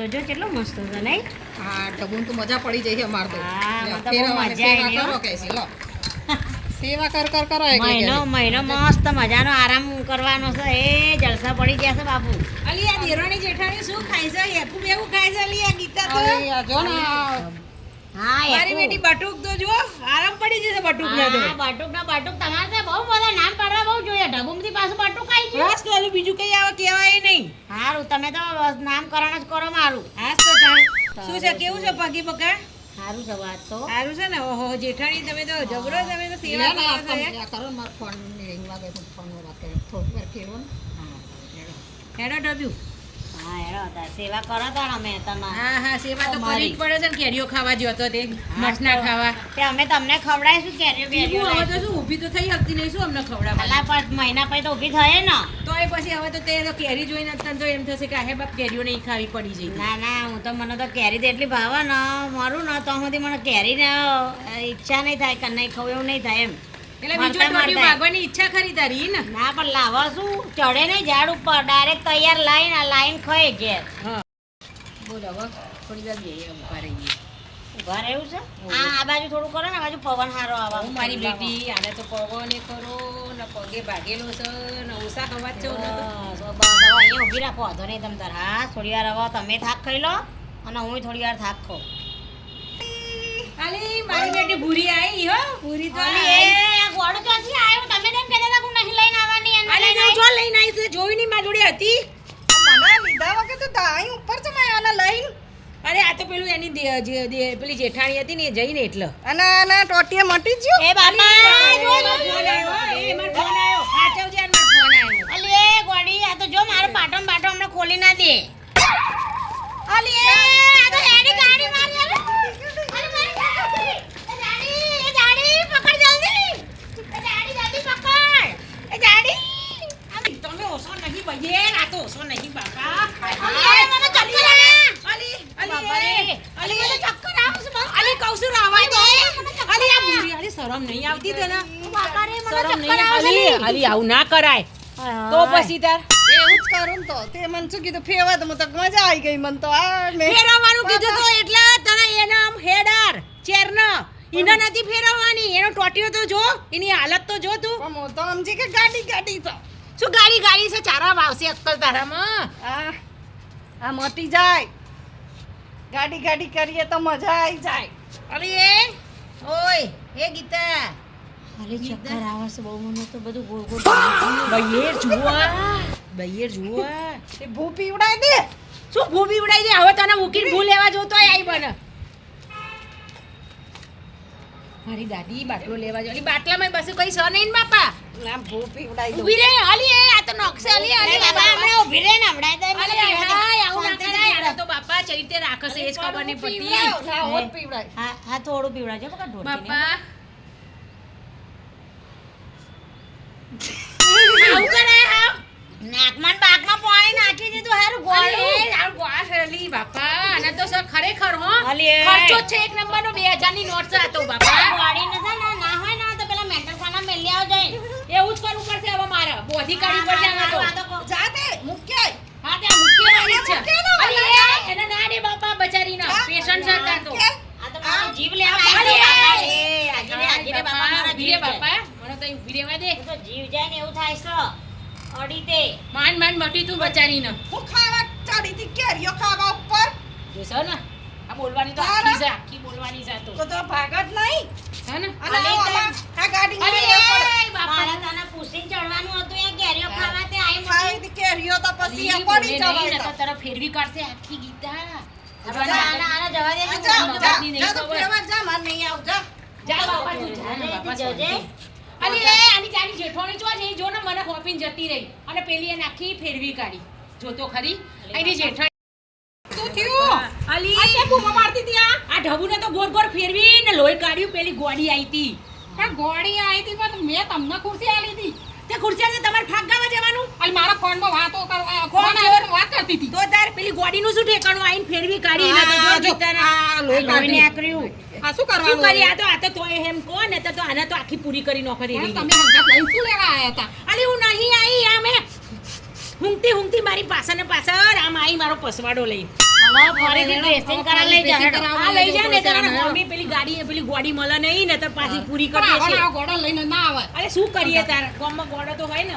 તો જો કેટલો મસ્ત છે નહીં? હા ઢબુન તો મજા પડી જઈ છે અમાર તો હા, મને તો બહુ ફેરવવાની મજા સેવા આવી કરો હો. કે છે લો સેવા કરો એટલે મહિનો મસ્ત મજાનો આરામ કરવાનો છે. એ જલસા પડી ગયા છે બાપુ. અલી આ દેરાણી જેઠાણી શું ખાય છે? હેકુ બેવું ખાય છે અલી આ ગીતા તો. અરે આ જો ને આ હા મારી બેટી બટુક તો જો આરામ પડી જશે બટુક ને તો. બટુક તમારે તો બહુ બધા નામ પાડવા બહુ જોઈએ. ઢબુમથી પાછું બટુક આવી ગયું. બસ તો અલી બીજું કઈ આવે કહેવાય નહીં. હારું તમે તો નામકરણ જ કરો મારું. હા તો તાર શું છે કેવું છે પગી પકા? સારું છે વાત તો. સારું છે ને? ઓહો જેઠાણી તમે તો જબરો તમે તો સેવા લે ને આ કરો છો. તમે આ કરો ને મારા ફોન ની રિંગ વાગે તો ફોન વાત કરે થોડી વાર ફેરવો ને હેડો ડબ્યું. હા એનો હતા સેવા કરો તો અમે તમારે. હા હા સેવા તો અમારી. કરવી જ પડે છે ને. કેરીઓ ખાવા જતો તે મઠના ખાવા. તે અમે તમને ખવડાવીશું કેરીઓ બેરીઓ હવે લાવીશું. તો શું ઊભી તો થઈ શકતી નહીં શું અમને ખવડાવવા? અલા પણ મહિના પછી તો ઊભી થાય ને. તો એ પછી હવે તો તે તો કેરી જોઈને તને તો એમ થશે કે આહે બાપ કેરીઓ નહીં ખાવી પડી જઈ. ના ના હું તો મને તો કેરી તો એટલી ભાવે ને મારું ને તો સુધી મને કેરી ને ઈચ્છા નહીં થાય કે નહીં ખાવું એવું નહીં થાય એમ. એટલે બીજો મળતા ટોટિયું મળતા. ભાગવાની ઈચ્છા ખરી તારી ને? ના પણ લાવવા શું ચડે નહીં ઝાડ ઉપર ડાયરેક્ટ તૈયાર લાઈન ખાય ઘેર. હા બોલ હવે થોડી વાર જઈએ ઉભા રહીએ. ઉભા રહેવું છે આ બાજુ થોડું કરો ને આ બાજુ પવન સારો આવા. હું મારી બેટી આને તો પગોને કરો ને પગે ભાગેલો છે ને ઓછા ખવા છો ને તો. અહીંયા ઊભી રાખો વાંધો નહીં તમે તાર. હા થોડી વાર હવે તમે થાક ખાઈ લો અને હું થોડી વાર થાક ખાઉં. આલી મારી બેટી ભૂરી આવી હો ભૂરી તો અલી, આવી. એ આ ગોળો ક્યાંથી આવ્યો? તમે કેમ કહેતા હતા કે હું નહીં લઈને આવવાની એને આલી લઈને જો જો લઈને આવી છે જોઈ ની મારી જોડે હતી. મને લીધા વગર તો દાઈ ઉપર છે મેં આને લઈને અરે આ તો પેલું એની પેલી જેઠાણી હતી ને એ જઈને એટલે. અને ટોટીએ મટી ગયો એ બાપા જો, જો, મારો જો, ફોન જો. આવ્યો, એ મારો ફોન આવ્યો. સાચવજે આ મારો ફોન આવ્યો. અલી, એ ગોળી આ તો જો મારો પાટો હમણાં ખોલી ના દે. અલી, એ આ તો એની ગાડી મારી અલી. અલી, મારી ગાડી. એ ગાડી પકડ જલ્દી. એ ગાડી જલ્દી પકડ. એ ગાડી. આલી, તમે ઓછો નહીં ભૈયે આ તો ઓછો નહીં બાપા. અલી, એ મને ચક્કર આવે. અલી બાપા રે. અલી અલી, મને ચક્કર આવે છે બહુ. અલી કહું છું રાવાય દે. અલી આ ભૂરી અલી શરમ નહીં આવતી તને? બાપા રે, મને શરમ ચક્કર નહીં આવે છે. અલી અલી આવું ના કરાય. તો પછી તાર એવું જ કરું ને તો તે મને શું કીધું ફેવા તો મને તો મજા આવી ગઈ મને તો આ મેં ફેરવવાનું કીધું તો એટલે તને એનો આમ હેડર ચેરનો ઈને નથી ફેરવવાની. એનો ટોટિયો તો જો એની હાલત તો જો તું. પણ હું તો સમજી કે ગાડી તો શું ગાડી છે ચારા વાવશે અક્કલ તારામાં. આ મટી જાય ગાડી કરીએ તો મજા આવી જાય અલી એ ઓય એ ગીતા અલી, ચક્કર આવે છે બહુ. મને તો બધું ગોળ ગોળ બૈયર જુઓ એ ભૂ પીવડાય દે શું ભૂબી ઉડાઈ દે. હવે તને મૂકીને ભૂ લેવા જોતો આવી બને. મારી દાદી બાટલો લેવા જો. અલી બાટલામાં બસ કઈ છે નહીં ને બાપા. ના ભૂ પીવડાય દઉં ઊભી રે અલી એ આ તો નોકસે અલી અલી બાબા હમણાં ઊભી રહે ને હમણાં તો અલી મને પીવા દે. હાય આવું ના શાંતિથી કરાય. પીવડાવ. આને તો બાપા ચરિત્રે રાખે છે એ જ ખબર નહીં પડતી. પીવડાવ ના હોત પીવડાય હા હા થોડું પીવડાવજો બકા ઢોળકીને. બાપા આવું કરાય હાવ. નાકમાં ને બાકમાં પાણી નાખી દીધું હારું ગોળું. અલી, આ ગોળા છે અલી બાપા. આને તો સર ખરેખર હો અલી એ. ખર્ચો જ છે એક નંબરનો 2000 ની નોટ છે આ તો બાપા. ગોળીને છે ને ના હોય ને તો પેલા મેન્ટલ ખાના મેલી આવજો. એવું જ કરવું પડશે હવે મારે. બોધી કાઢવી પડશે આમાં તો. જા દે મૂક્યાય હા ત્યાં મૂકવાની જ છે. મૂકે ને અલી એ, એને ના દે બાપા બચારીને. પેશન્ટ છે ત્યાં તો. આ તો મારો જીવ લેવા અલી આવ્યો એ. બાપા. આગી રે બાપા મારા ઊભી રે જીવ છે. બાપા. મને તો અહીં ઊભી રહેવા દે. હું તો જીવ જાય ને એવું થાય છે અડી તે. માંડ મટી તું બચારીને. હું ખાવા ચડી હતી કેરીઓ ખાવા ઉપર જોશો ને આ બોલવાની તો આખી છે આખી બોલવાની છે આ તો. તો ભાગ જ નહીં હે ને? અને આ ગાડી અલી એ બાપા. મારે તને પૂછીને ચડવાનું હતું એ કેરીઓ ખાવા તે આઈ ખાઈ મને. હતી કેરીઓ તો પછી અલી, એ પડી બોલે નહીં, જવાય નકર તો. તરફ ફેરવી કાઢશે આખી ગીતા. આના જવા દે. જા, હું જા, નહીં જા તો ખબર. ફેરવા જા, માર નહીં આવું, જા. જા બાપા તું જા ને બાપા જજે. શાંતિ. અલી એ આની જાની જેઠોણી જો છે ઈ જો ને મને હોપીને જતી રહી અને પેલી એને આખી ફેરવી કાઢી. જો તો ખરી એની જેઠાણી શું થયું? અલી આ કે બૂમો મારતી હતી આ ઢબુને તો ગોળ ગોળ ફેરવી ને લોહી કાઢ્યું પેલી ગોળી આવી હતી. પણ ગોળી આવી હતી પણ મેં તમને ખુરશી આલી હતી તે ખુરશી આજે તમારે ફાક ગાવા જવાનું. અને મારા ફોનમાં વાતો કરવા ફોન ફોન આવ્યો. વાત કરતી હતી તો તાર પેલી ગોળીનું શું ઠેકાણું આઈને ફેરવી કાઢી ને તો જો ગીતાના આ લોહી લોહી કાઢ્યું. નીકળ્યું. આ શું શું કરવાનું કરી આ તો તોય એમ કહો ને તો આને તો આખી પૂરી કરી નોખરી રહી. તમે હંગાત લઈને શું લેવા આયા હતા અલી હું નહીં આવી આ મેં હુંગતી મારી પાછળ ને પાછળ આમ આવી મારો પસવાડો લઈ હવે ફરીથી ડ્રેસિંગ કરાવી લઈ જા હેડો. આ લઈ જા ને તારા મમ્મી પેલી ગોળી મળે નહીં ને તો પાછી પૂરી કરી પણ દેશે. આ ઘોડો લઈને ના આવે અરે શું કરીએ તાર ગામમાં ગોળો તો હોય ને